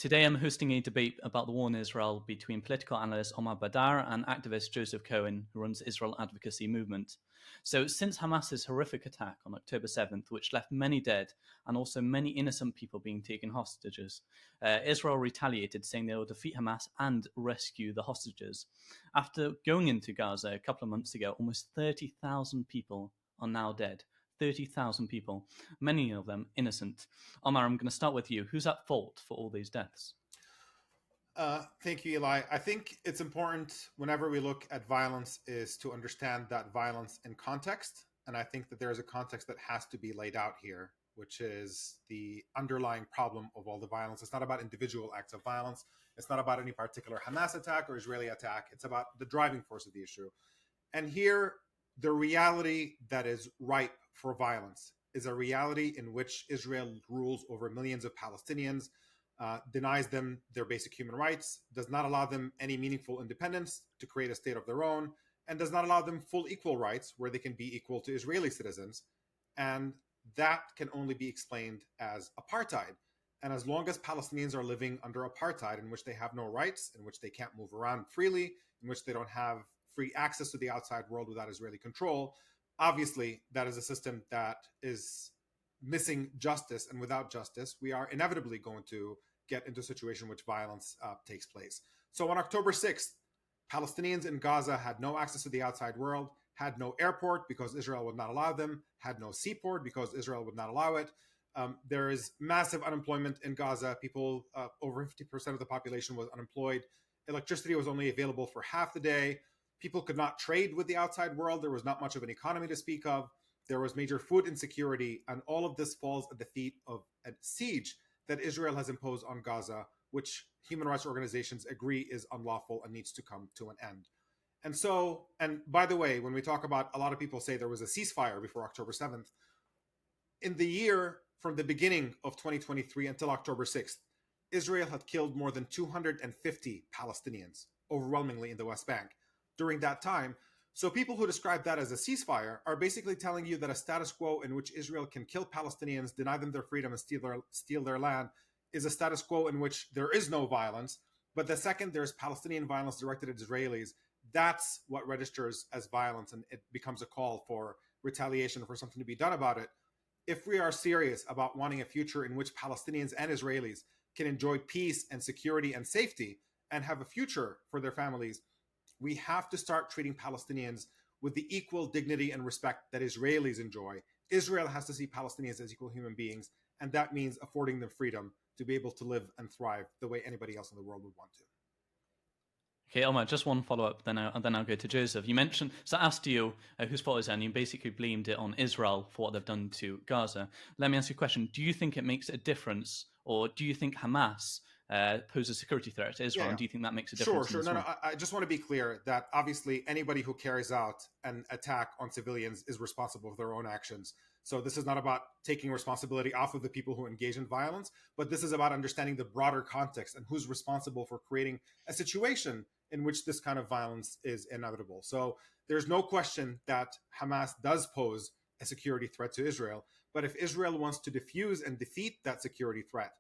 Today I'm hosting a debate about the war in Israel between political analyst Omar Baddar and activist Joseph Cohen, who runs the Israel Advocacy Movement. So, since Hamas's horrific attack on October 7th, which left many dead and also many innocent people being taken hostages, Israel retaliated, saying they will defeat Hamas and rescue the hostages. After going into Gaza a couple of months ago, almost 30,000 people are now dead. 30,000 people, many of them innocent. Omar, I'm going to start with you. Who's at fault for all these deaths? Thank you, Eli. I think it's important whenever we look at violence is to understand that violence in context. And I think that there is a context that has to be laid out here, which is the underlying problem of all the violence. It's not about individual acts of violence. It's not about any particular Hamas attack or Israeli attack. It's about the driving force of the issue. And here, the reality that is ripe for violence is a reality in which Israel rules over millions of Palestinians, denies them their basic human rights, does not allow them any meaningful independence to create a state of their own, and does not allow them full equal rights where they can be equal to Israeli citizens. And that can only be explained as apartheid. And as long as Palestinians are living under apartheid, in which they have no rights, in which they can't move around freely, in which they don't have free access to the outside world without Israeli control, obviously that is a system that is missing justice. And without justice, we are inevitably going to get into a situation in which violence takes place. So on October 6th, Palestinians in Gaza had no access to the outside world, had no airport because Israel would not allow them, had no seaport because Israel would not allow it. There is massive unemployment in Gaza. People, over 50% of the population was unemployed. Electricity was only available for half the day. People could not trade with the outside world. There was not much of an economy to speak of. There was major food insecurity. And all of this falls at the feet of a siege that Israel has imposed on Gaza, which human rights organizations agree is unlawful and needs to come to an end. And so, and by the way, when we talk about, a lot of people say there was a ceasefire before October 7th. In the year from the beginning of 2023 until October 6th, Israel had killed more than 250 Palestinians, overwhelmingly in the West Bank, during that time. So people who describe that as a ceasefire are basically telling you that a status quo in which Israel can kill Palestinians, deny them their freedom, and steal their land is a status quo in which there is no violence. But the second there's Palestinian violence directed at Israelis, that's what registers as violence, and it becomes a call for retaliation, for something to be done about it. If we are serious about wanting a future in which Palestinians and Israelis can enjoy peace and security and safety and have a future for their families, we have to start treating Palestinians with the equal dignity and respect that Israelis enjoy. Israel has to see Palestinians as equal human beings, and that means affording them freedom to be able to live and thrive the way anybody else in the world would want to. Okay, Omar, just one follow-up, then I'll go to Joseph. You mentioned, so I asked you whose fault is it, and you basically blamed it on Israel for what they've done to Gaza. Let me ask you a question. Do you think it makes a difference, or do you think Hamas poses a security threat to Israel, Yeah. and do you think that makes a difference? Sure. No, I just want to be clear that obviously anybody who carries out an attack on civilians is responsible for their own actions. So this is not about taking responsibility off of the people who engage in violence, but this is about understanding the broader context and who's responsible for creating a situation in which this kind of violence is inevitable. So there's no question that Hamas does pose a security threat to Israel. But if Israel wants to defuse and defeat that security threat,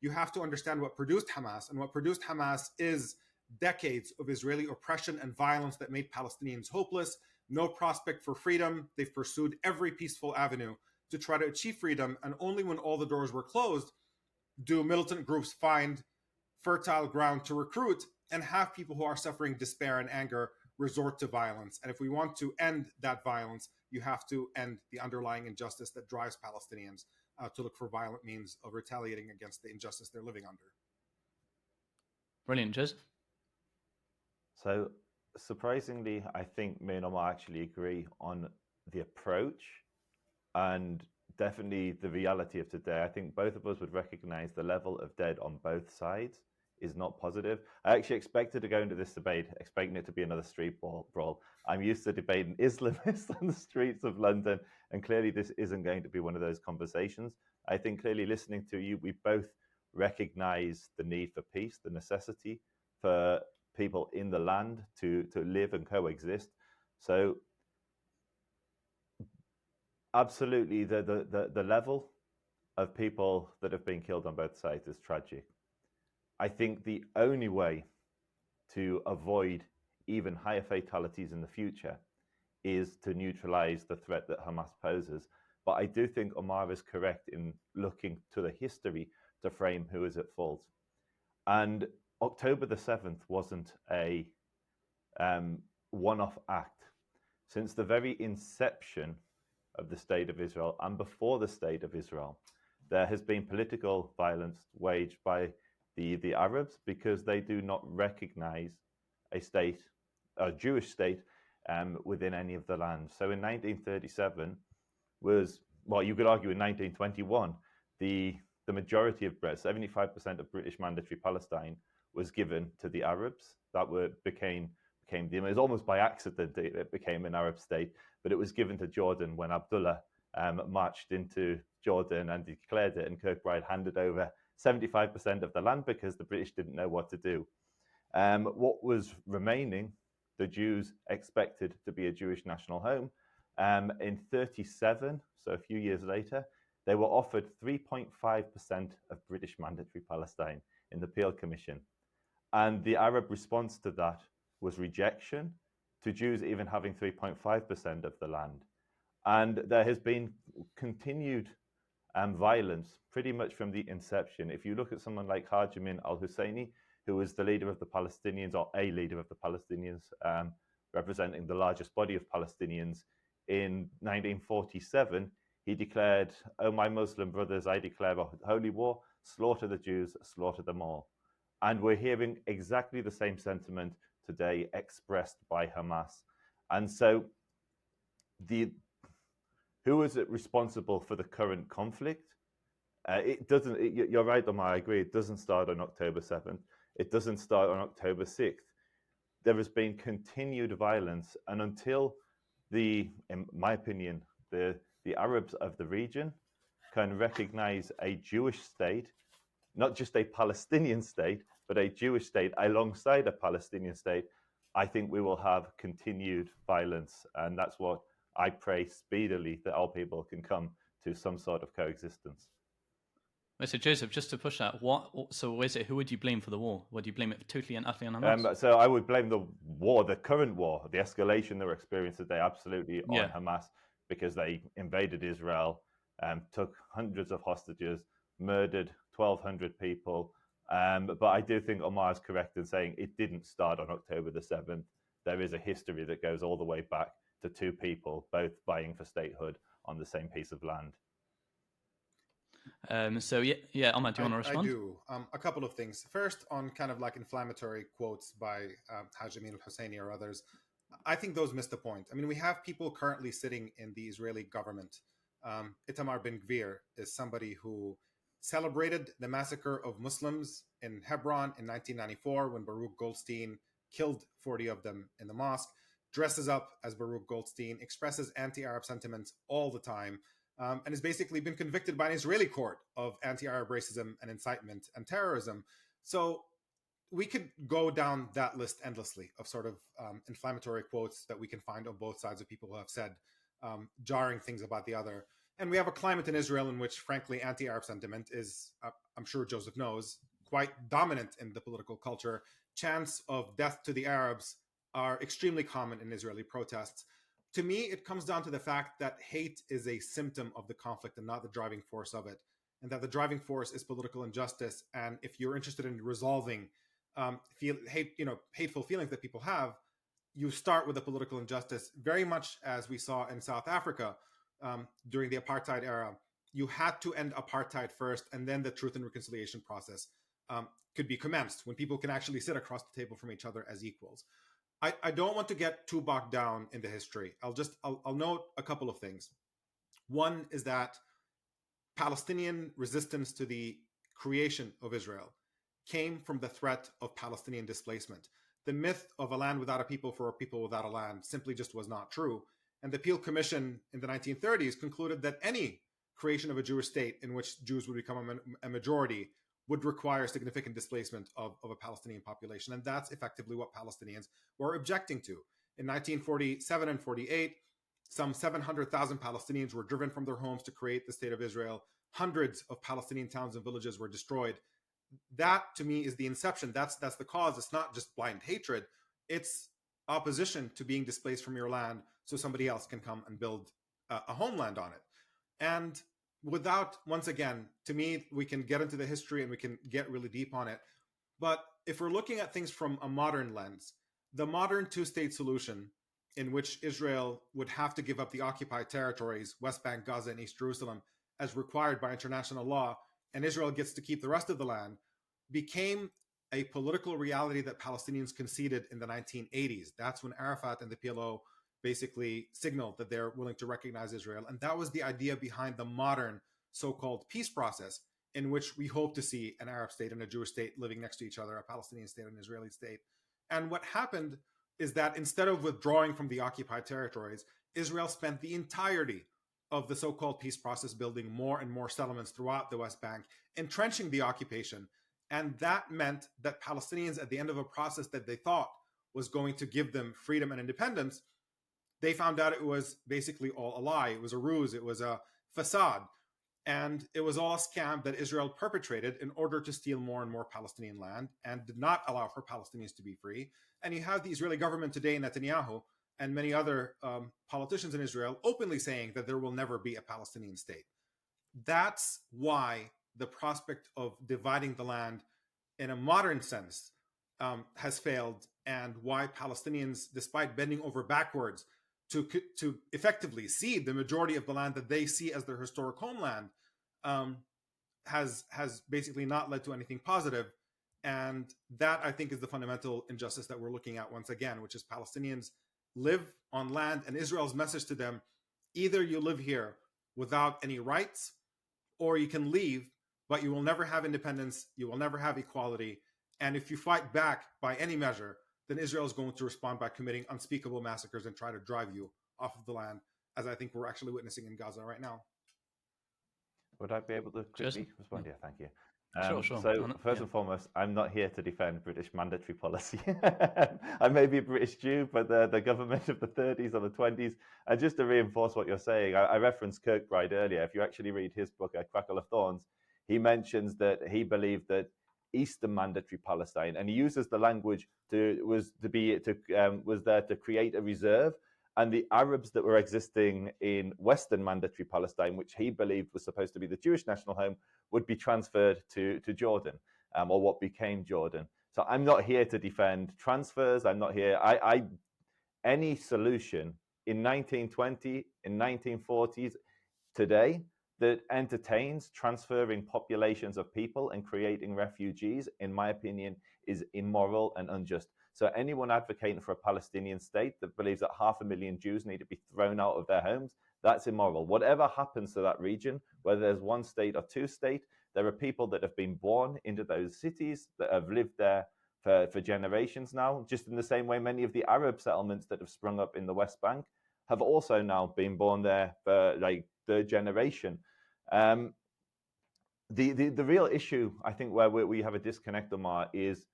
you have to understand what produced Hamas. And what produced Hamas is decades of Israeli oppression and violence that made Palestinians hopeless, no prospect for freedom. They've pursued every peaceful avenue to try to achieve freedom. And only when all the doors were closed do militant groups find fertile ground to recruit and have people who are suffering despair and anger resort to violence. And if we want to end that violence, you have to end the underlying injustice that drives Palestinians to look for violent means of retaliating against the injustice they're living under. Brilliant, Joseph. So surprisingly, I think me and Omar actually agree on the approach and definitely the reality of today. I think both of us would recognize the level of dead on both sides is not positive. I actually expected to go into this debate, expecting it to be another street brawl. I'm used to debating Islamists on the streets of London, and clearly this isn't going to be one of those conversations. I think clearly listening to you, we both recognize the need for peace, the necessity for people in the land to live and coexist. So absolutely, the level of people that have been killed on both sides is tragic. I think the only way to avoid even higher fatalities in the future is to neutralize the threat that Hamas poses. But I do think Omar is correct in looking to the history to frame who is at fault. And October the 7th wasn't a one-off act. Since the very inception of the State of Israel and before the State of Israel, there has been political violence waged by the Arabs because they do not recognize a state, a Jewish state, within any of the lands. So in 1937 you could argue in 1921, the majority of 75% of British Mandatory Palestine was given to the Arabs. That became it was almost by accident it became an Arab state, but it was given to Jordan when Abdullah marched into Jordan and declared it, and Kirkbride handed over 75% of the land because the British didn't know what to do. What was remaining, the Jews expected to be a Jewish national home. In 1937, so a few years later, they were offered 3.5% of British Mandatory Palestine in the Peel Commission. And the Arab response to that was rejection to Jews even having 3.5% of the land. And there has been continued violence pretty much from the inception. If you look at someone like Haj Amin al-Husseini, who was the leader of the Palestinians, or a leader of the Palestinians, representing the largest body of Palestinians, in 1947, he declared, "Oh, my Muslim brothers, I declare a holy war, slaughter the Jews, slaughter them all." And we're hearing exactly the same sentiment today expressed by Hamas. And so who is it responsible for the current conflict? You're right, Omar, I agree. It doesn't start on October 7th. It doesn't start on October 6th. There has been continued violence. And until in my opinion, the Arabs of the region can recognize a Jewish state, not just a Palestinian state, but a Jewish state alongside a Palestinian state, I think we will have continued violence. And that's what I pray speedily, that our people can come to some sort of coexistence. So, Joseph, just to push that, who would you blame for the war? Would you blame it totally and utterly on Hamas? So I would blame the war, the current war, the escalation that we're experiencing today, absolutely on Hamas, because they invaded Israel, took hundreds of hostages, murdered 1,200 people. But I do think Omar is correct in saying it didn't start on October the 7th. There is a history that goes all the way back to two people, both vying for statehood on the same piece of land. Omar, do you want to respond? I do. A couple of things. First, on kind of like inflammatory quotes by Haj Amin al-Husseini or others, I think those miss the point. I mean, we have people currently sitting in the Israeli government. Itamar Ben Gvir is somebody who celebrated the massacre of Muslims in Hebron in 1994 when Baruch Goldstein killed 40 of them in the mosque, dresses up as Baruch Goldstein, expresses anti-Arab sentiments all the time, and has basically been convicted by an Israeli court of anti-Arab racism and incitement and terrorism. So we could go down that list endlessly of sort of inflammatory quotes that we can find on both sides of people who have said jarring things about the other. And we have a climate in Israel in which, frankly, anti-Arab sentiment is, I'm sure Joseph knows, quite dominant in the political culture. Chants of death to the Arabs are extremely common in Israeli protests. To me, it comes down to the fact that hate is a symptom of the conflict and not the driving force of it, and that the driving force is political injustice. And if you're interested in resolving hateful feelings that people have, you start with the political injustice, very much as we saw in South Africa during the apartheid era. You had to end apartheid first, and then the truth and reconciliation process could be commenced when people can actually sit across the table from each other as equals. I don't want to get too bogged down in the history. I'll note a couple of things. One is that Palestinian resistance to the creation of Israel came from the threat of Palestinian displacement. The myth of a land without a people for a people without a land simply just was not true. And the Peel Commission in the 1930s concluded that any creation of a Jewish state in which Jews would become a majority would require significant displacement of a Palestinian population. And that's effectively what Palestinians were objecting to. In 1947 and 48, some 700,000 Palestinians were driven from their homes to create the state of Israel. Hundreds of Palestinian towns and villages were destroyed. that to me is the inception. That's the cause. It's not just blind hatred. It's opposition to being displaced from your land so somebody else can come and build a homeland on it. And without, once again, to me, we can get into the history and we can get really deep on it. But if we're looking at things from a modern lens, the modern two-state solution, in which Israel would have to give up the occupied territories, West Bank, Gaza, and East Jerusalem, as required by international law, and Israel gets to keep the rest of the land, became a political reality that Palestinians conceded in the 1980s. That's when Arafat and the PLO basically signaled that they're willing to recognize Israel. And that was the idea behind the modern so-called peace process, in which we hope to see an Arab state and a Jewish state living next to each other, a Palestinian state and an Israeli state. And what happened is that instead of withdrawing from the occupied territories, Israel spent the entirety of the so-called peace process building more and more settlements throughout the West Bank, entrenching the occupation. And that meant that Palestinians, at the end of a process that they thought was going to give them freedom and independence, they found out it was basically all a lie. It was a ruse. It was a facade. And it was all a scam that Israel perpetrated in order to steal more and more Palestinian land and did not allow for Palestinians to be free. And you have the Israeli government today, Netanyahu, and many other politicians in Israel openly saying that there will never be a Palestinian state. That's why the prospect of dividing the land in a modern sense has failed, and why Palestinians, despite bending over backwards to effectively cede the majority of the land that they see as their historic homeland, has basically not led to anything positive. And that, I think, is the fundamental injustice that we're looking at once again, which is Palestinians live on land, and Israel's message to them: either you live here without any rights, or you can leave, but you will never have independence, you will never have equality. And if you fight back by any measure, then Israel is going to respond by committing unspeakable massacres and try to drive you off of the land, as I think we're actually witnessing in Gaza right now. Would I be able to quickly respond? Yeah, thank you. Sure. So first and foremost, I'm not here to defend British mandatory policy. I may be a British Jew, but the government of the 30s or the 20s, and just to reinforce what you're saying, I referenced Kirkbride earlier. If you actually read his book, A Crackle of Thorns, he mentions that he believed that Eastern mandatory Palestine, and he uses the language was there to create a reserve, and the Arabs that were existing in Western mandatory Palestine, which he believed was supposed to be the Jewish national home, would be transferred to Jordan, or what became Jordan. So I'm not here to defend transfers. I'm not here. Any solution in 1920, in 1940s, today, that entertains transferring populations of people and creating refugees, in my opinion, is immoral and unjust. So anyone advocating for a Palestinian state that believes that 500,000 Jews need to be thrown out of their homes, that's immoral. Whatever happens to that region, whether there's one state or two state, there are people that have been born into those cities that have lived there for generations now, just in the same way many of the Arab settlements that have sprung up in the West Bank have also now been born there for like third generation. The real issue, I think, where we have a disconnect, Omar, is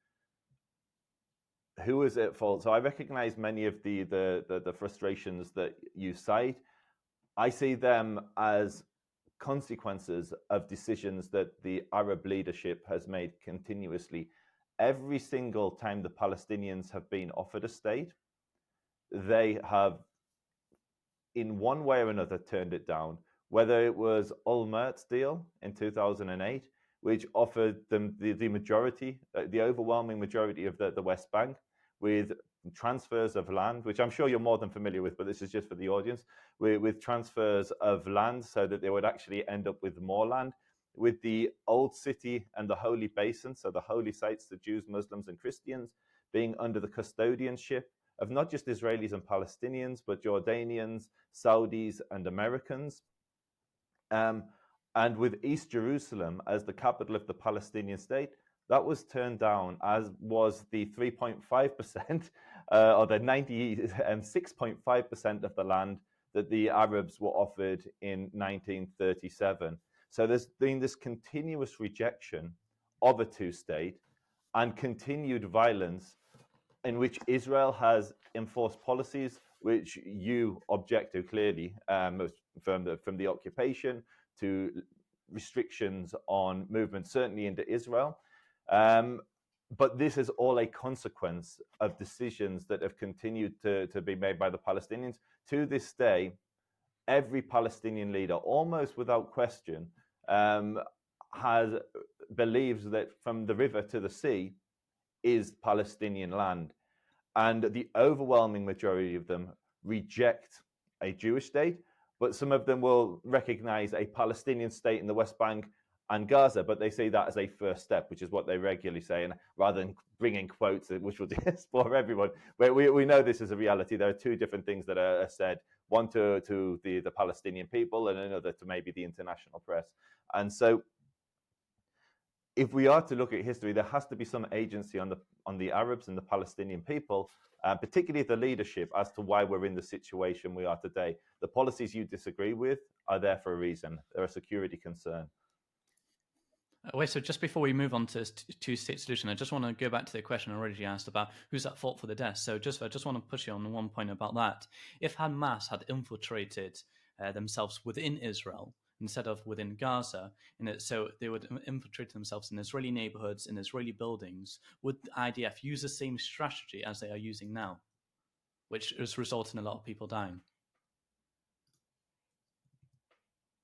who is at fault. So I recognize many of the frustrations that you cite. I see them as consequences of decisions that the Arab leadership has made continuously. Every single time the Palestinians have been offered a state, they have, in one way or another, turned it down. Whether it was Olmert's deal in 2008, which offered them the majority, the overwhelming majority of the West Bank, with transfers of land, which I'm sure you're more than familiar with, but this is just for the audience, with transfers of land so that they would actually end up with more land, with the old city and the holy basin, so the holy sites to Jews, Muslims, and Christians, being under the custodianship of not just Israelis and Palestinians, but Jordanians, Saudis, and Americans. And with East Jerusalem as the capital of the Palestinian state, that was turned down, as was the 3.5% or the 96.5% of the land that the Arabs were offered in 1937. So there's been this continuous rejection of a two-state and continued violence in which Israel has enforced policies which you object to clearly, from the occupation to restrictions on movement, certainly into Israel. But this is all a consequence of decisions that have continued to be made by the Palestinians. To this day, every Palestinian leader, almost without question, believes that from the river to the sea is Palestinian land. And the overwhelming majority of them reject a Jewish state, but some of them will recognize a Palestinian state in the West Bank and Gaza, but they say that as a first step, which is what they regularly say. And rather than bringing quotes, which will disbore everyone, we know this is a reality. There are two different things that are said, one to the Palestinian people and another to maybe the international press. And so if we are to look at history, there has to be some agency on the Arabs and the Palestinian people, particularly the leadership, as to why we're in the situation we are today. The policies you disagree with are there for a reason. They're a security concern. Wait, so just before we move on to two-state solution, I just want to go back to the question I already asked about who's at fault for the deaths. So I just want to push you on one point about that. If Hamas had infiltrated themselves within Israel instead of within Gaza, so they would infiltrate themselves in Israeli neighborhoods, in Israeli buildings, would the IDF use the same strategy as they are using now, which has resulted in a lot of people dying?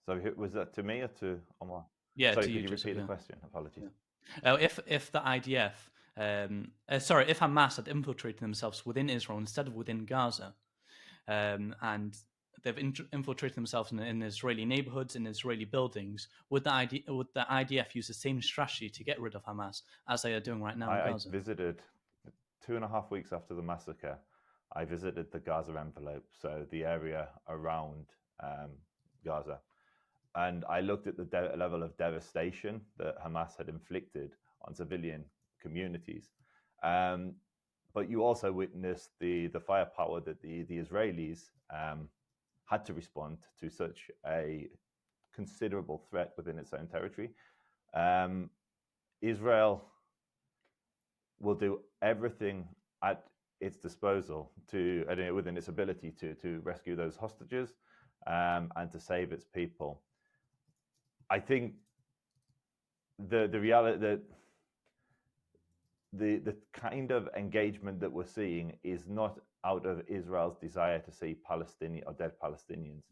So was that to me or to Omar? Yeah, sorry, to you, could you Joseph, repeat the question? Apologies. Yeah. If the IDF, if Hamas had infiltrated themselves within Israel instead of within Gaza, and they've infiltrated themselves in Israeli neighborhoods, in Israeli buildings, would the IDF use the same strategy to get rid of Hamas as they are doing right now in Gaza? I visited 2.5 weeks after the massacre. I visited the Gaza envelope, so the area around Gaza. And I looked at the level of devastation that Hamas had inflicted on civilian communities. But you also witnessed the firepower that the Israelis had to respond to such a considerable threat within its own territory. Israel will do everything at its disposal within its ability to rescue those hostages and to save its people. I think the reality that the kind of engagement that we're seeing is not out of Israel's desire to see Palestinian or dead Palestinians.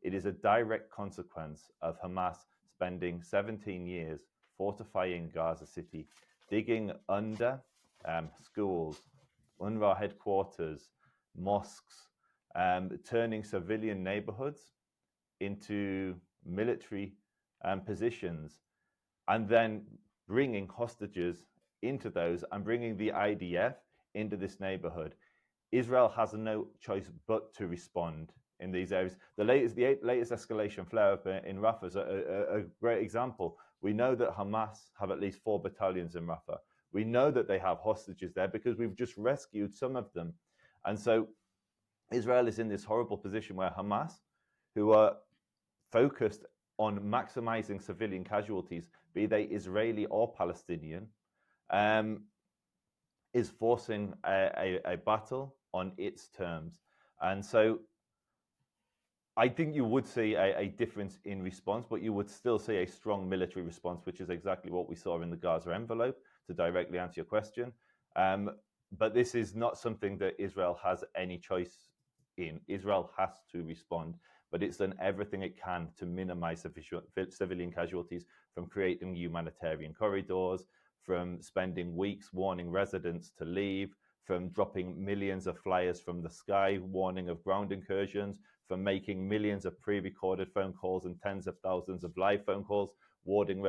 It is a direct consequence of Hamas spending 17 years fortifying Gaza City, digging under schools, UNRWA headquarters, mosques, turning civilian neighborhoods into military positions, and then bringing hostages into those and bringing the IDF into this neighborhood. Israel has no choice but to respond in these areas. The latest escalation flare-up in Rafah is a great example. We know that Hamas have at least 4 battalions in Rafah. We know that they have hostages there because we've just rescued some of them. And so Israel is in this horrible position where Hamas, who are focused on maximizing civilian casualties, be they Israeli or Palestinian, is forcing a battle on its terms. And so I think you would see a difference in response, but you would still see a strong military response, which is exactly what we saw in the Gaza envelope, to directly answer your question. But this is not something that Israel has any choice in. Israel has to respond, but it's done everything it can to minimize civilian casualties, from creating humanitarian corridors, from spending weeks warning residents to leave, from dropping millions of flyers from the sky warning of ground incursions, from making millions of pre-recorded phone calls and tens of thousands of live phone calls warning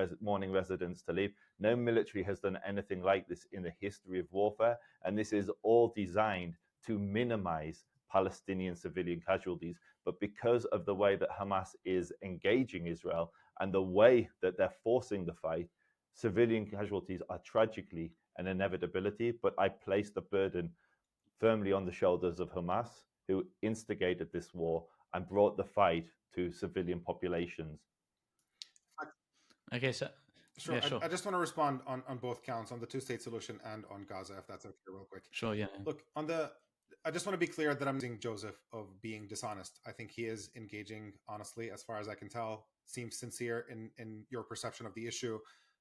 residents to leave. No military has done anything like this in the history of warfare, and this is all designed to minimize Palestinian civilian casualties. But because of the way that Hamas is engaging Israel and the way that they're forcing the fight, civilian casualties are tragically an inevitability. But I place the burden firmly on the shoulders of Hamas, who instigated this war and brought the fight to civilian populations. Okay, so sure. Yeah, sure. I just want to respond on both counts, on the two-state solution and on Gaza, if that's okay, real quick. Sure, yeah. Look, I just want to be clear that I'm using Joseph of being dishonest. I think he is engaging honestly, as far as I can tell. Seems sincere in your perception of the issue.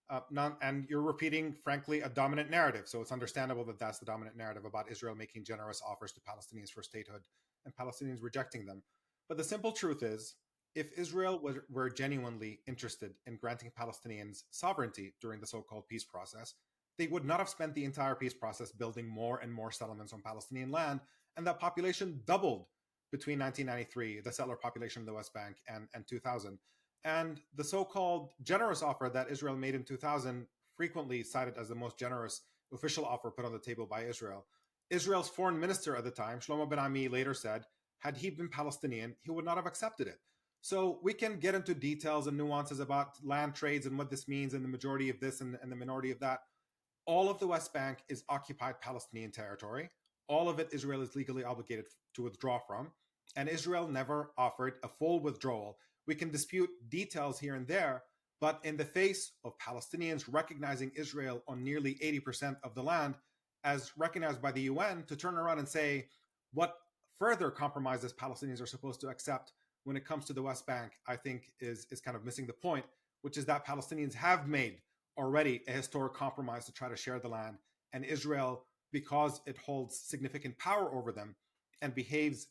And you're repeating, frankly, a dominant narrative. So it's understandable that that's the dominant narrative about Israel making generous offers to Palestinians for statehood and Palestinians rejecting them. But the simple truth is, if Israel were genuinely interested in granting Palestinians sovereignty during the so-called peace process, they would not have spent the entire peace process building more and more settlements on Palestinian land, and that population doubled between 1993, the settler population of the West Bank, and 2000. And the so-called generous offer that Israel made in 2000, frequently cited as the most generous official offer put on the table by Israel. Israel's foreign minister at the time, Shlomo Ben Ami, later said, had he been Palestinian, he would not have accepted it. So we can get into details and nuances about land trades and what this means and the majority of this and the minority of that. All of the West Bank is occupied Palestinian territory. All of it Israel is legally obligated to withdraw from. And Israel never offered a full withdrawal. We can dispute details here and there, but in the face of Palestinians recognizing Israel on nearly 80% of the land, as recognized by the UN, to turn around and say what further compromises Palestinians are supposed to accept when it comes to the West Bank, I think is kind of missing the point, which is that Palestinians have made already a historic compromise to try to share the land, and Israel, because it holds significant power over them and behaves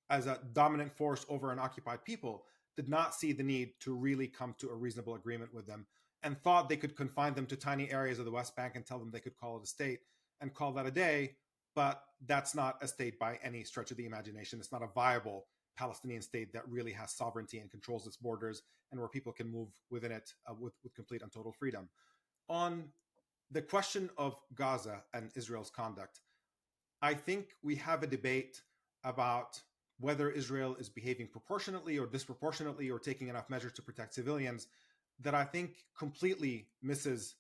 as a dominant force over an occupied people, did not see the need to really come to a reasonable agreement with them, and thought they could confine them to tiny areas of the West Bank and tell them they could call it a state and call that a day. But that's not a state by any stretch of the imagination. It's not a viable Palestinian state that really has sovereignty and controls its borders and where people can move within it with complete and total freedom. On the question of Gaza and Israel's conduct, I think we have a debate about whether Israel is behaving proportionately or disproportionately or taking enough measures to protect civilians that I think completely misses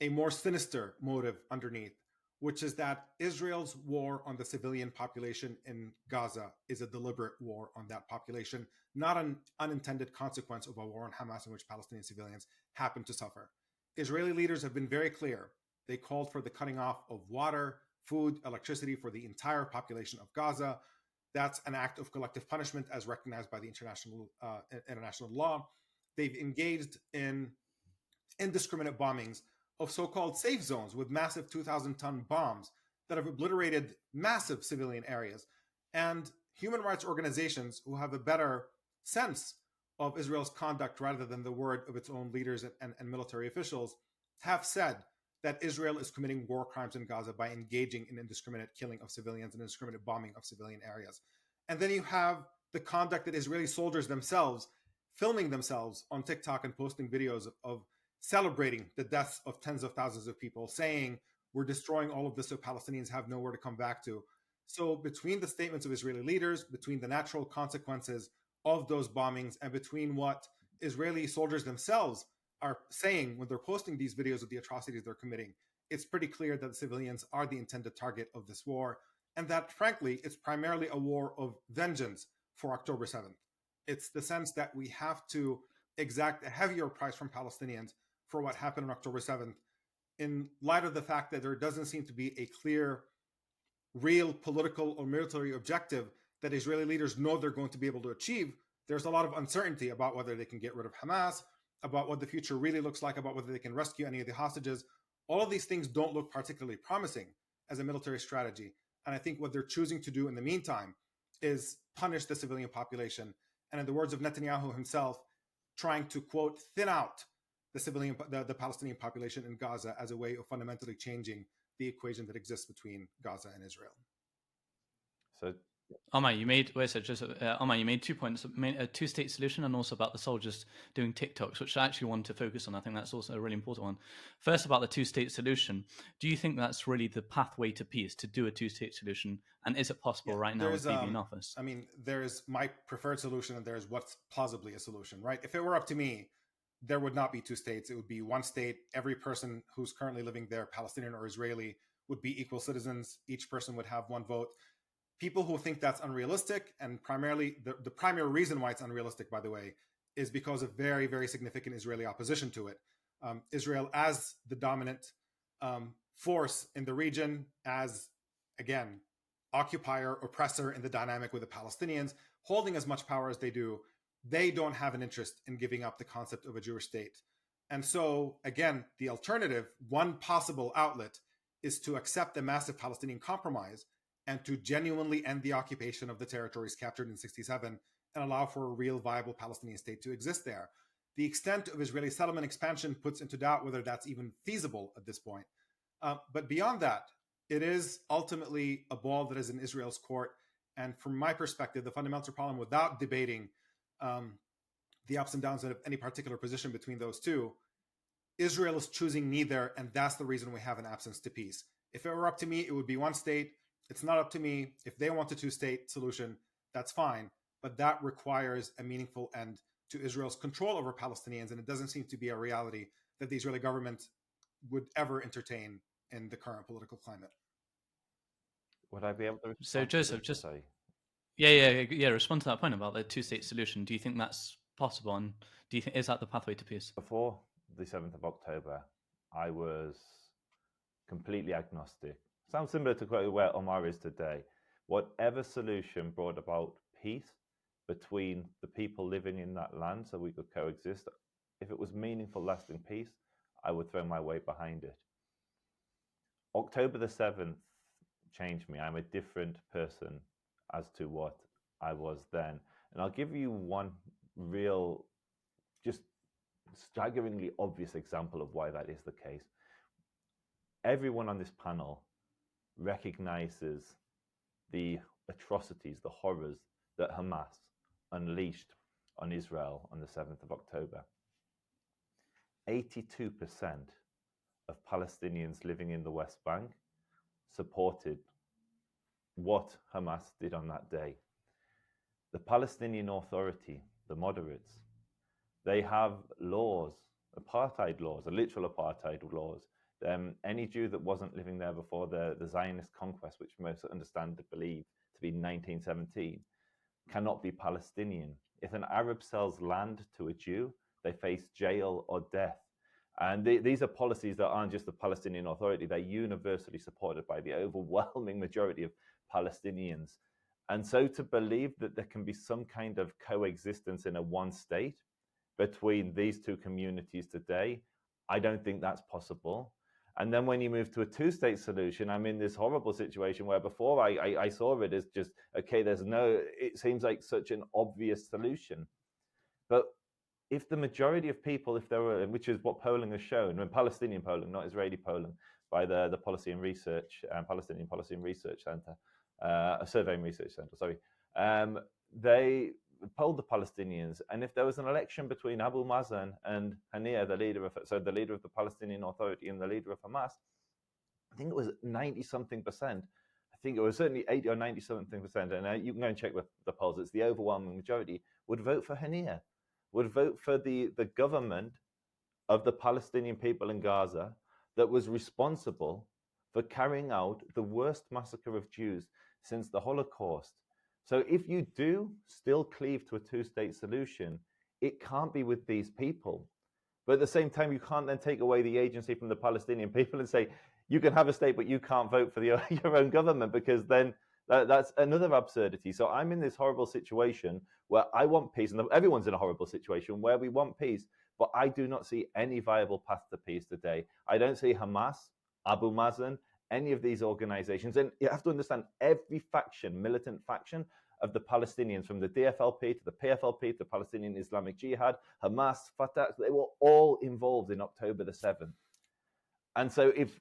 a more sinister motive underneath, which is that Israel's war on the civilian population in Gaza is a deliberate war on that population, not an unintended consequence of a war on Hamas in which Palestinian civilians happen to suffer. Israeli leaders have been very clear. They called for the cutting off of water, food, electricity for the entire population of Gaza. That's an act of collective punishment as recognized by the international law. They've engaged in indiscriminate bombings of so-called safe zones with massive 2,000-ton bombs that have obliterated massive civilian areas. And human rights organizations who have a better sense of Israel's conduct rather than the word of its own leaders and military officials have said that Israel is committing war crimes in Gaza by engaging in indiscriminate killing of civilians and indiscriminate bombing of civilian areas. And then you have the conduct that Israeli soldiers themselves, filming themselves on TikTok and posting videos of celebrating the deaths of tens of thousands of people, saying we're destroying all of this so Palestinians have nowhere to come back to. So between the statements of Israeli leaders, between the natural consequences of those bombings, and between what Israeli soldiers themselves are saying when they're posting these videos of the atrocities they're committing, it's pretty clear that the civilians are the intended target of this war, and that, frankly, it's primarily a war of vengeance for October 7th. It's the sense that we have to exact a heavier price from Palestinians for what happened on October 7th, in light of the fact that there doesn't seem to be a clear, real political or military objective that Israeli leaders know they're going to be able to achieve. There's a lot of uncertainty about whether they can get rid of Hamas, about what the future really looks like, about whether they can rescue any of the hostages. All of these things don't look particularly promising as a military strategy. And I think what they're choosing to do in the meantime is punish the civilian population. And in the words of Netanyahu himself, trying to, quote, thin out the Palestinian population in Gaza as a way of fundamentally changing the equation that exists between Gaza and Israel. So Omar, you made 2 points: a two-state solution, and also about the soldiers doing TikToks, which I actually want to focus on. I think that's also a really important one. First, about the two-state solution. Do you think that's really the pathway to peace, to do a two-state solution? And is it possible right now with Bibi in office? I mean, there's my preferred solution, and there's what's plausibly a solution, right? If it were up to me, there would not be two states. It would be one state. Every person who's currently living there, Palestinian or Israeli, would be equal citizens. Each person would have one vote. People who think that's unrealistic, and primarily the primary reason why it's unrealistic, by the way, is because of very, very significant Israeli opposition to it. Israel as the dominant force in the region, as, again, occupier, oppressor in the dynamic with the Palestinians, holding as much power as they do, they don't have an interest in giving up the concept of a Jewish state. And so, again, the alternative, one possible outlet, is to accept a massive Palestinian compromise and to genuinely end the occupation of the territories captured in 67 and allow for a real viable Palestinian state to exist there. The extent of Israeli settlement expansion puts into doubt whether that's even feasible at this point. But beyond that, it is ultimately a ball that is in Israel's court. And from my perspective, the fundamental problem, without debating the ups and downs of any particular position between those two, Israel is choosing neither, and that's the reason we have an absence to peace. If it were up to me, it would be one state. It's not up to me. If they want a two-state solution, that's fine. But that requires a meaningful end to Israel's control over Palestinians, and it doesn't seem to be a reality that the Israeli government would ever entertain in the current political climate. Would I be able to respond So, Joseph, to this? just yeah, respond to that point about the two-state solution. Do you think that's possible, and do you think is that the pathway to peace? Before the 7th of October, I was completely agnostic. Sounds similar to where Omar is today. Whatever solution brought about peace between the people living in that land so we could coexist, if it was meaningful, lasting peace, I would throw my weight behind it. October the 7th changed me. I'm a different person as to what I was then. And I'll give you one real, just staggeringly obvious example of why that is the case. Everyone on this panel recognizes the atrocities, the horrors that Hamas unleashed on Israel on the 7th of October. 82% of Palestinians living in the West Bank supported what Hamas did on that day. The Palestinian Authority, the moderates, they have laws, apartheid laws, literal apartheid laws. Any Jew that wasn't living there before the Zionist conquest, which most understand believe to be 1917, cannot be Palestinian. If an Arab sells land to a Jew, they face jail or death. And these are policies that aren't just the Palestinian Authority, they're universally supported by the overwhelming majority of Palestinians. And so to believe that there can be some kind of coexistence in a one state between these two communities today, I don't think that's possible. And then when you move to a two-state solution, I'm in this horrible situation where before I saw it as just, okay, it seems like such an obvious solution. But if the majority of people, if there were, which is what polling has shown, Palestinian polling, not Israeli polling, by the Policy and Research, Palestinian Policy and Research Center, a Surveying Research Center, sorry, they polled the Palestinians, and if there was an election between Abu Mazen and Haniyeh, the leader of the Palestinian Authority and the leader of Hamas, I think it was 90-something%. I think it was certainly 80 or 90-something%, and you can go and check the polls. It's the overwhelming majority would vote for Haniyeh, would vote for the government of the Palestinian people in Gaza that was responsible for carrying out the worst massacre of Jews since the Holocaust. So if you do still cleave to a two-state solution, it can't be with these people. But at the same time, you can't then take away the agency from the Palestinian people and say, you can have a state, but you can't vote for your own government, because then that's another absurdity. So I'm in this horrible situation where I want peace, and everyone's in a horrible situation where we want peace, but I do not see any viable path to peace today. I don't see Hamas, Abu Mazen, any of these organizations. And you have to understand, every faction, militant faction of the Palestinians, from the DFLP to the PFLP to the Palestinian Islamic Jihad, Hamas, Fatah, they were all involved in October the 7th. And so if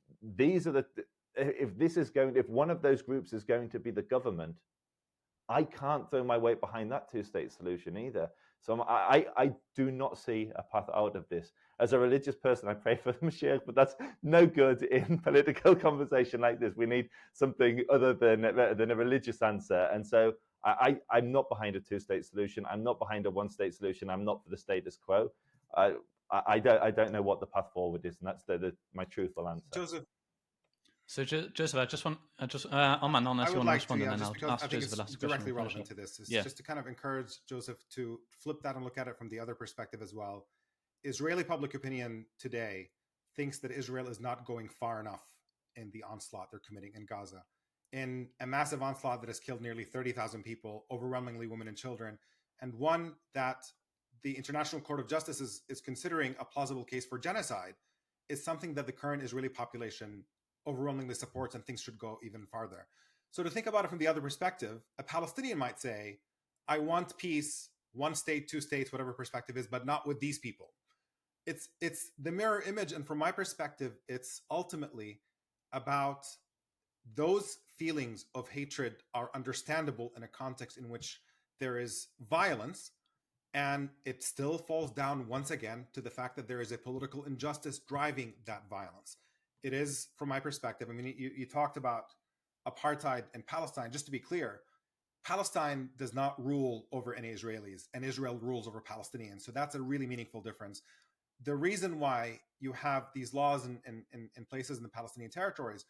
one of those groups is going to be the government, I can't throw my weight behind that two-state solution either. So I do not see a path out of this. As a religious person, I pray for the Mashiach, but that's no good in political conversation like this. We need something other than a religious answer. And so I'm not behind a two-state solution. I'm not behind a one-state solution. I'm not for the status quo. I don't know what the path forward is, and that's my truthful answer. Joseph. So, Joseph, Oman, unless you want to respond, and then I'll ask Joseph the last question. Directly relevant to this is just to kind of encourage Joseph to flip that and look at it from the other perspective as well. Israeli public opinion today thinks that Israel is not going far enough in the onslaught they're committing in Gaza, in a massive onslaught that has killed nearly 30,000 people, overwhelmingly women and children, and one that the International Court of Justice is considering a plausible case for genocide is something that the current Israeli population overwhelmingly supports, and things should go even farther. So to think about it from the other perspective, a Palestinian might say, I want peace, one state, two states, whatever perspective is, but not with these people. It's the mirror image, and from my perspective, it's ultimately about those feelings of hatred are understandable in a context in which there is violence, and it still falls down once again to the fact that there is a political injustice driving that violence. It is, from my perspective, I mean, you talked about apartheid in Palestine. Just to be clear, Palestine does not rule over any Israelis, and Israel rules over Palestinians. So that's a really meaningful difference. The reason why you have these laws in places in the Palestinian territories,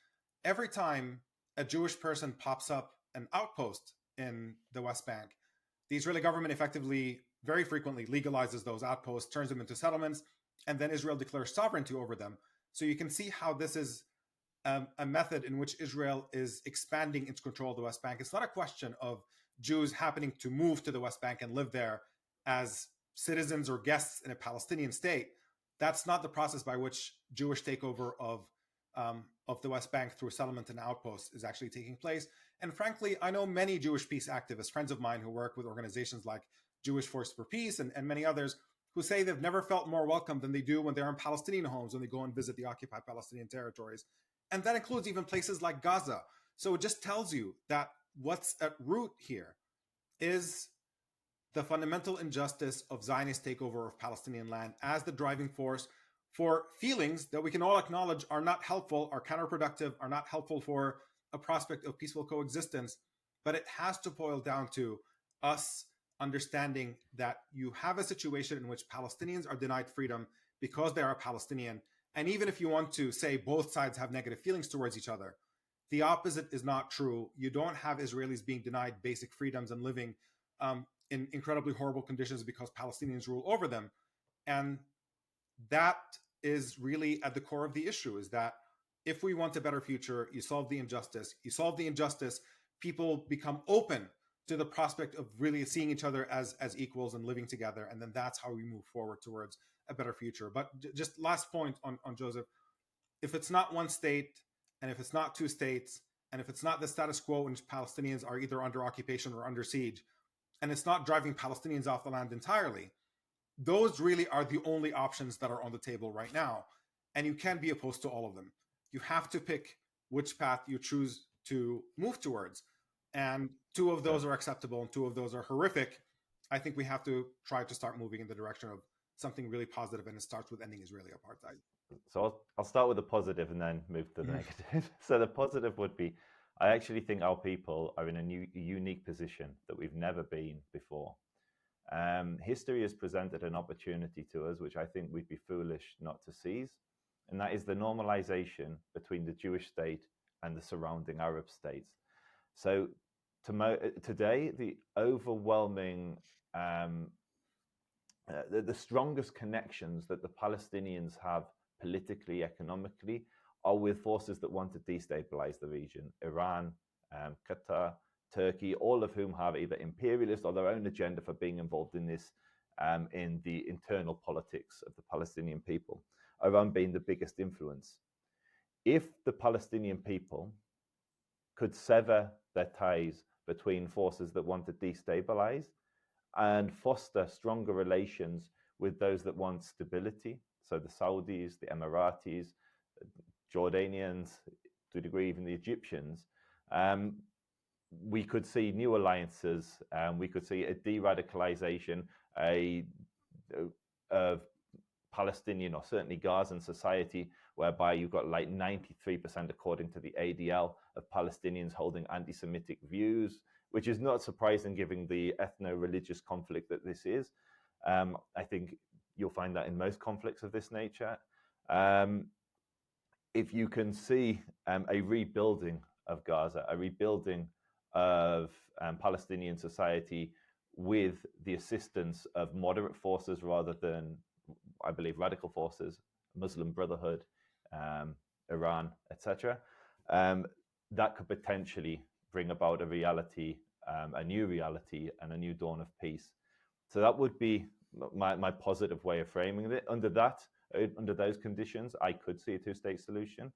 every time a Jewish person pops up an outpost in the West Bank, the Israeli government effectively, very frequently, legalizes those outposts, turns them into settlements, and then Israel declares sovereignty over them. So you can see how this is a method in which Israel is expanding its control of the West Bank. It's not a question of Jews happening to move to the West Bank and live there as citizens or guests in a Palestinian state. That's not the process by which Jewish takeover of the West Bank through settlement and outposts is actually taking place. And frankly, I know many Jewish peace activists, friends of mine who work with organizations like Jewish Force for Peace and many others, who say they've never felt more welcome than they do when they're in Palestinian homes, when they go and visit the occupied Palestinian territories. And that includes even places like Gaza. So it just tells you that what's at root here is the fundamental injustice of Zionist takeover of Palestinian land as the driving force for feelings that we can all acknowledge are not helpful, are counterproductive, are not helpful for a prospect of peaceful coexistence. But it has to boil down to us understanding that you have a situation in which Palestinians are denied freedom because they are Palestinian. And even if you want to say both sides have negative feelings towards each other, the opposite is not true. You don't have Israelis being denied basic freedoms and living in incredibly horrible conditions because Palestinians rule over them. And that is really at the core of the issue, is that if we want a better future, you solve the injustice. You solve the injustice, people become open to the prospect of really seeing each other as equals and living together. And then that's how we move forward towards a better future. But just last point on Joseph, if it's not one state, and if it's not two states, and if it's not the status quo in which Palestinians are either under occupation or under siege, and it's not driving Palestinians off the land entirely, those really are the only options that are on the table right now. And you can't be opposed to all of them. You have to pick which path you choose to move towards. And two of those are acceptable and two of those are horrific. I think we have to try to start moving in the direction of something really positive, and it starts with ending Israeli apartheid. So I'll start with the positive and then move to the negative. So the positive would be, I actually think our people are in a unique position that we've never been before. History has presented an opportunity to us, which I think we'd be foolish not to seize, and that is the normalization between the Jewish state and the surrounding Arab states. So today, the overwhelming, the strongest connections that the Palestinians have politically, economically, are with forces that want to destabilize the region. Iran, Qatar, Turkey, all of whom have either imperialist or their own agenda for being involved in this, in the internal politics of the Palestinian people. Iran being the biggest influence. If the Palestinian people could sever their ties between forces that want to destabilize and foster stronger relations with those that want stability, so the Saudis, the Emiratis, Jordanians, to a degree even the Egyptians, we could see new alliances, we could see a de-radicalization of Palestinian, or certainly Gazan society, whereby you've got like 93%, according to the ADL, of Palestinians holding anti-Semitic views, which is not surprising given the ethno-religious conflict that this is. I think you'll find that in most conflicts of this nature. If you can see a rebuilding of Gaza, a rebuilding of Palestinian society with the assistance of moderate forces rather than, I believe, radical forces, Muslim Brotherhood, Iran, etc., that could potentially bring about a reality, a new reality, and a new dawn of peace. So that would be my positive way of framing it. Under those conditions, I could see a two-state solution.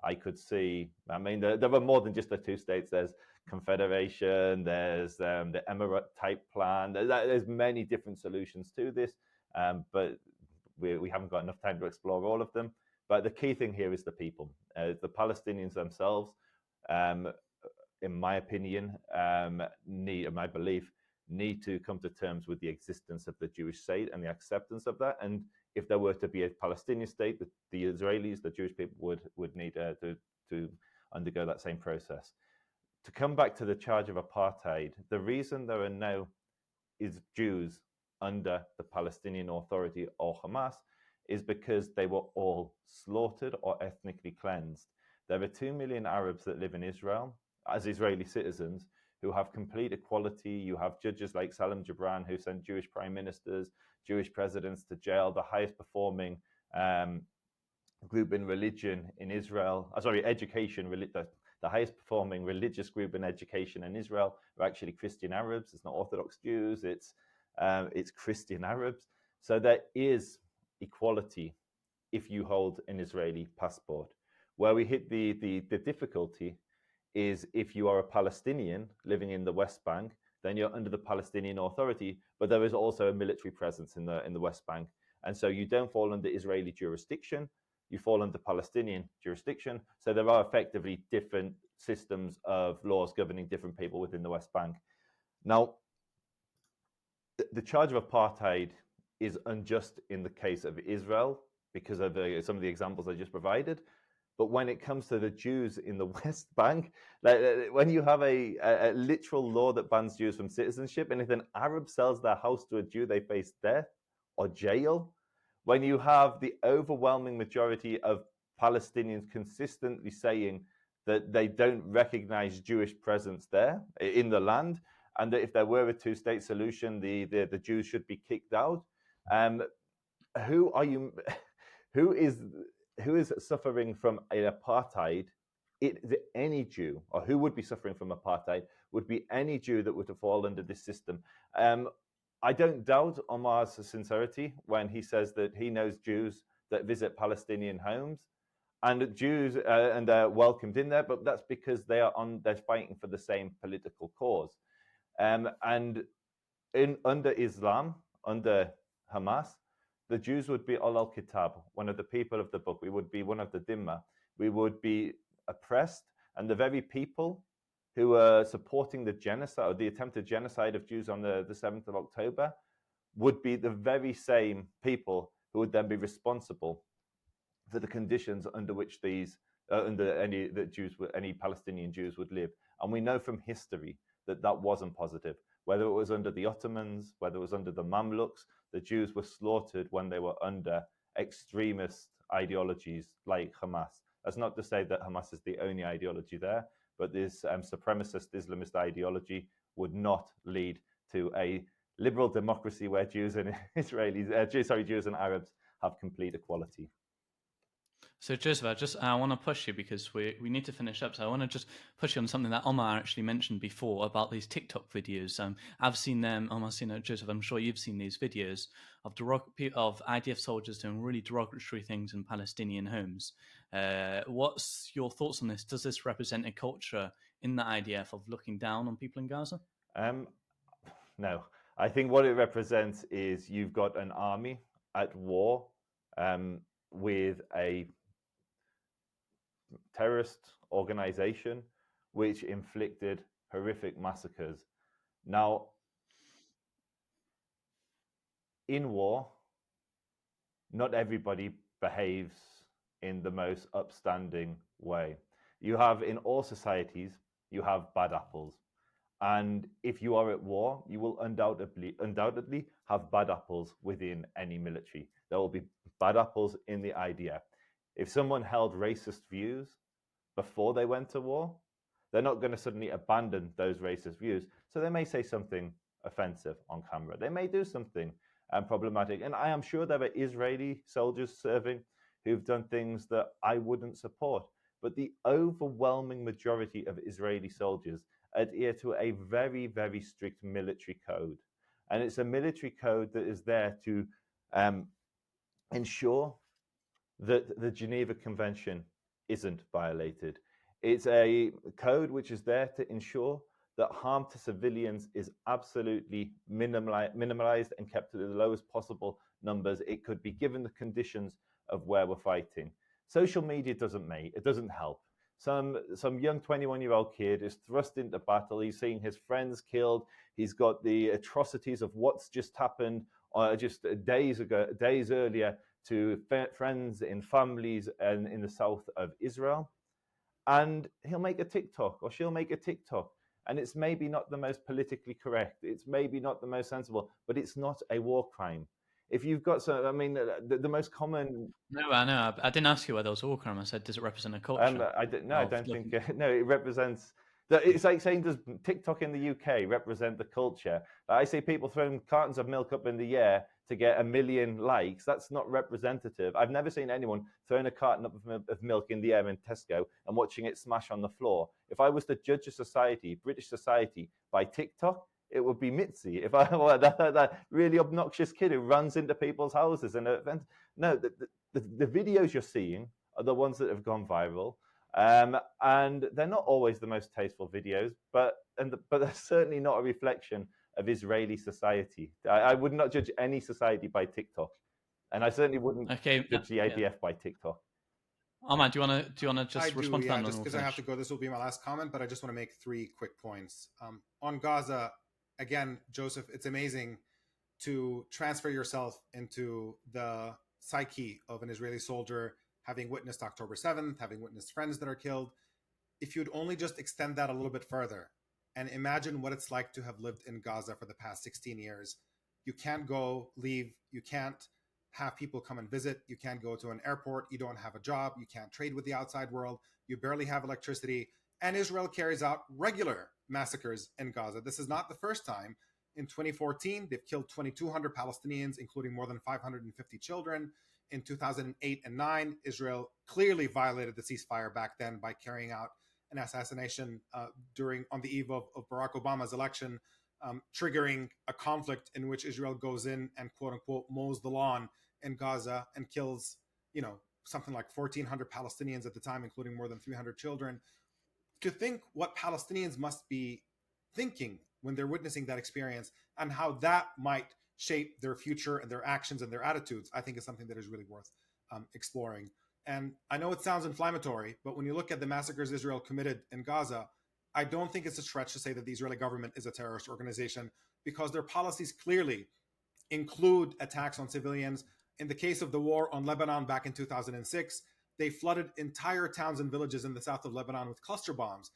I could see, I mean, there were more than just the two states. There's confederation, there's the emirate type plan. There's many different solutions to this, but we haven't got enough time to explore all of them. But the key thing here is the people, the Palestinians themselves. In my opinion, my belief, need to come to terms with the existence of the Jewish state and the acceptance of that. And if there were to be a Palestinian state, the Israelis, the Jewish people would need to undergo that same process. To come back to the charge of apartheid, the reason there are no Jews under the Palestinian Authority or Hamas is because they were all slaughtered or ethnically cleansed. There are 2 million Arabs that live in Israel as Israeli citizens who have complete equality. You have judges like Salam Gibran who sent Jewish prime ministers, Jewish presidents to jail, the highest performing group in religion in Israel, education, the highest performing religious group in education in Israel are actually Christian Arabs. It's not Orthodox Jews, it's Christian Arabs. So there is equality if you hold an Israeli passport. Where we hit the difficulty is if you are a Palestinian living in the West Bank, then you're under the Palestinian Authority, but there is also a military presence in the West Bank. And so you don't fall under Israeli jurisdiction, you fall under Palestinian jurisdiction. So there are effectively different systems of laws governing different people within the West Bank. Now, the charge of apartheid is unjust in the case of Israel because of some of the examples I just provided. But when it comes to the Jews in the West Bank, when you have a literal law that bans Jews from citizenship, and if an Arab sells their house to a Jew, they face death or jail. When you have the overwhelming majority of Palestinians consistently saying that they don't recognize Jewish presence there in the land, and that if there were a two-state solution, the Jews should be kicked out. Who is suffering from an apartheid? Any Jew, or who would be suffering from apartheid, would be any Jew that were to fall under this system. I don't doubt Omar's sincerity when he says that he knows Jews that visit Palestinian homes, and Jews and they're welcomed in there, but that's because they're fighting for the same political cause. And under Islam, under Hamas, the Jews would be al-Kitab, one of the people of the book. We would be one of the Dhimma. We would be oppressed, and the very people who are supporting the genocide, or the attempted genocide of Jews on the 7th of October, would be the very same people who would then be responsible for the conditions under which any Palestinian Jews would live. And we know from history that wasn't positive. Whether it was under the Ottomans, whether it was under the Mamluks, the Jews were slaughtered when they were under extremist ideologies like Hamas. That's not to say that Hamas is the only ideology there, but this supremacist Islamist ideology would not lead to a liberal democracy where Jews and Jews and Arabs have complete equality. So Joseph, I want to push you because we need to finish up. So I want to just push you on something that Omar actually mentioned before about these TikTok videos. I've seen them. Omar's seen it. Joseph, I'm sure you've seen these videos of IDF soldiers doing really derogatory things in Palestinian homes. What's your thoughts on this? Does this represent a culture in the IDF of looking down on people in Gaza? No. I think what it represents is you've got an army at war with a terrorist organization which inflicted horrific massacres. Now, in war, not everybody behaves in the most upstanding way. You have, in all societies, you have bad apples. And if you are at war, you will undoubtedly have bad apples within any military. There will be bad apples in the IDF. If someone held racist views before they went to war, they're not going to suddenly abandon those racist views. So they may say something offensive on camera. They may do something problematic. And I am sure there are Israeli soldiers serving who've done things that I wouldn't support. But the overwhelming majority of Israeli soldiers adhere to a very, very strict military code. And it's a military code that is there to ensure that the Geneva Convention isn't violated. It's a code which is there to ensure that harm to civilians is absolutely minimalized and kept to the lowest possible numbers it could be, given the conditions of where we're fighting. Social media doesn't help. Some young 21-year-old kid is thrust into battle. He's seeing his friends killed. He's got the atrocities of what's just happened just days earlier to friends in families and in the south of Israel. And he'll make a TikTok, or she'll make a TikTok. And it's maybe not the most politically correct. It's maybe not the most sensible, but it's not a war crime. If you've got some, I mean, the most common. No, I know. I didn't ask you whether it was a war crime. I said, does it represent a culture? I don't think. No, it represents. It's like saying, does TikTok in the UK represent the culture? I see people throwing cartons of milk up in the air to get 1 million likes. That's not representative. I've never seen anyone throwing a carton of milk in the air in Tesco and watching it smash on the floor. If I was to judge a society, British society, by TikTok, it would be Mitzi. If I were that really obnoxious kid who runs into people's houses and events. No, the videos you're seeing are the ones that have gone viral. And they're not always the most tasteful videos, but they're certainly not a reflection of Israeli society. I would not judge any society by TikTok, and I certainly wouldn't judge the IDF by TikTok. Omar, do you want to just respond to that? Just because I have to go, this will be my last comment, but I just want to make 3 quick points. On Gaza, again, Joseph, it's amazing to transfer yourself into the psyche of an Israeli soldier, having witnessed October 7th, having witnessed friends that are killed. If you'd only just extend that a little bit further and imagine what it's like to have lived in Gaza for the past 16 years. You can't leave. You can't have people come and visit. You can't go to an airport. You don't have a job. You can't trade with the outside world. You barely have electricity. And Israel carries out regular massacres in Gaza. This is not the first time. In 2014, they've killed 2,200 Palestinians, including more than 550 children. In 2008 and 9, Israel clearly violated the ceasefire back then by carrying out an assassination on the eve of Barack Obama's election, triggering a conflict in which Israel goes in and quote unquote mows the lawn in Gaza and kills, something like 1,400 Palestinians at the time, including more than 300 children. To think what Palestinians must be thinking when they're witnessing that experience and how that might shape their future and their actions and their attitudes, I think is something that is really worth exploring. And I know it sounds inflammatory, but when you look at the massacres Israel committed in Gaza, I don't think it's a stretch to say that the Israeli government is a terrorist organization, because their policies clearly include attacks on civilians. In the case of the war on Lebanon back in 2006, they flooded entire towns and villages in the south of Lebanon with cluster bombs,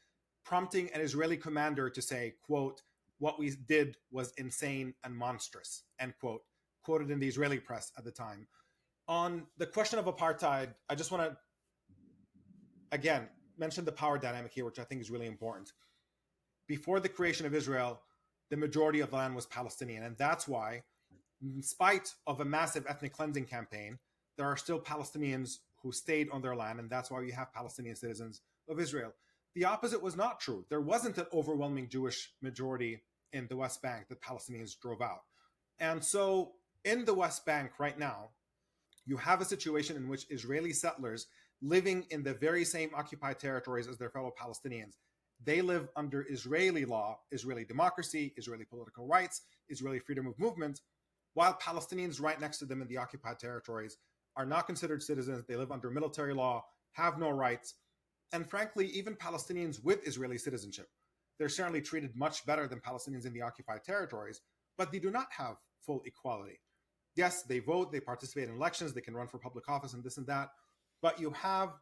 prompting an Israeli commander to say, quote, "What we did was insane and monstrous," end quote, quoted in the Israeli press at the time. On the question of apartheid, I just want to, again, mention the power dynamic here, which I think is really important. Before the creation of Israel, the majority of the land was Palestinian. And that's why, in spite of a massive ethnic cleansing campaign, there are still Palestinians who stayed on their land. And that's why we have Palestinian citizens of Israel. The opposite was not true. There wasn't an overwhelming Jewish majority in the West Bank that Palestinians drove out. And so in the West Bank right now, you have a situation in which Israeli settlers living in the very same occupied territories as their fellow Palestinians, they live under Israeli law, Israeli democracy, Israeli political rights, Israeli freedom of movement, while Palestinians right next to them in the occupied territories are not considered citizens. They live under military law, have no rights. And frankly, even Palestinians with Israeli citizenship, they're certainly treated much better than Palestinians in the occupied territories, but they do not have full equality. Yes, they vote, they participate in elections, they can run for public office and this and that, but you have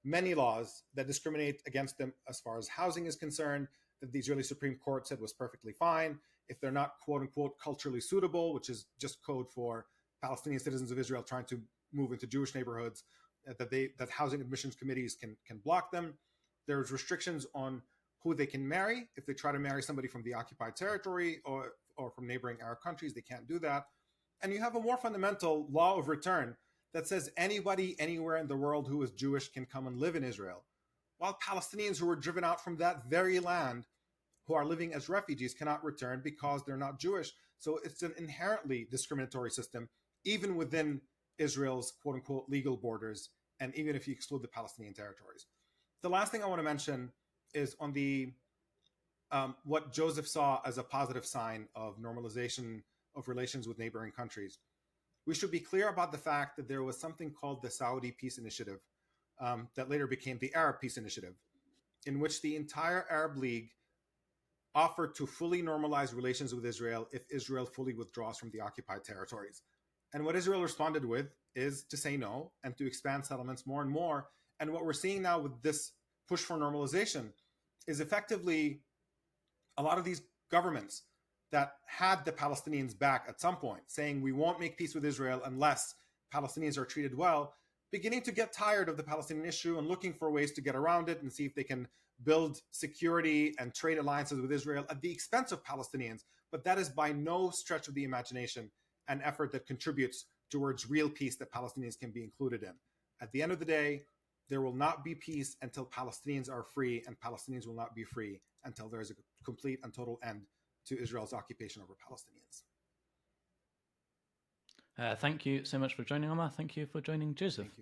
many laws that discriminate against them as far as housing is concerned, that the Israeli Supreme Court said was perfectly fine. If they're not, quote unquote, culturally suitable, which is just code for Palestinian citizens of Israel trying to move into Jewish neighborhoods, that housing admissions committees can block them. There's restrictions on who they can marry. If they try to marry somebody from the occupied territory or from neighboring Arab countries, they can't do that. And you have a more fundamental law of return that says anybody anywhere in the world who is Jewish can come and live in Israel, while Palestinians who were driven out from that very land, who are living as refugees, cannot return because they're not Jewish. So it's an inherently discriminatory system, even within Israel's quote unquote legal borders, and even if you exclude the Palestinian territories. The last thing I want to mention is on the what Joseph saw as a positive sign of normalization of relations with neighboring countries. We should be clear about the fact that there was something called the Saudi Peace Initiative that later became the Arab Peace Initiative, in which the entire Arab League offered to fully normalize relations with Israel if Israel fully withdraws from the occupied territories. And what Israel responded with is to say no and to expand settlements more and more. And what we're seeing now with this push for normalization is effectively a lot of these governments that had the Palestinians back at some point, saying we won't make peace with Israel unless Palestinians are treated well, beginning to get tired of the Palestinian issue and looking for ways to get around it and see if they can build security and trade alliances with Israel at the expense of Palestinians. But that is by no stretch of the imagination an effort that contributes towards real peace that Palestinians can be included in. At the end of the day, there will not be peace until Palestinians are free, and Palestinians will not be free until there is a complete and total end to Israel's occupation over Palestinians. Thank you so much for joining, Omar. Thank you for joining, Joseph. Thank you.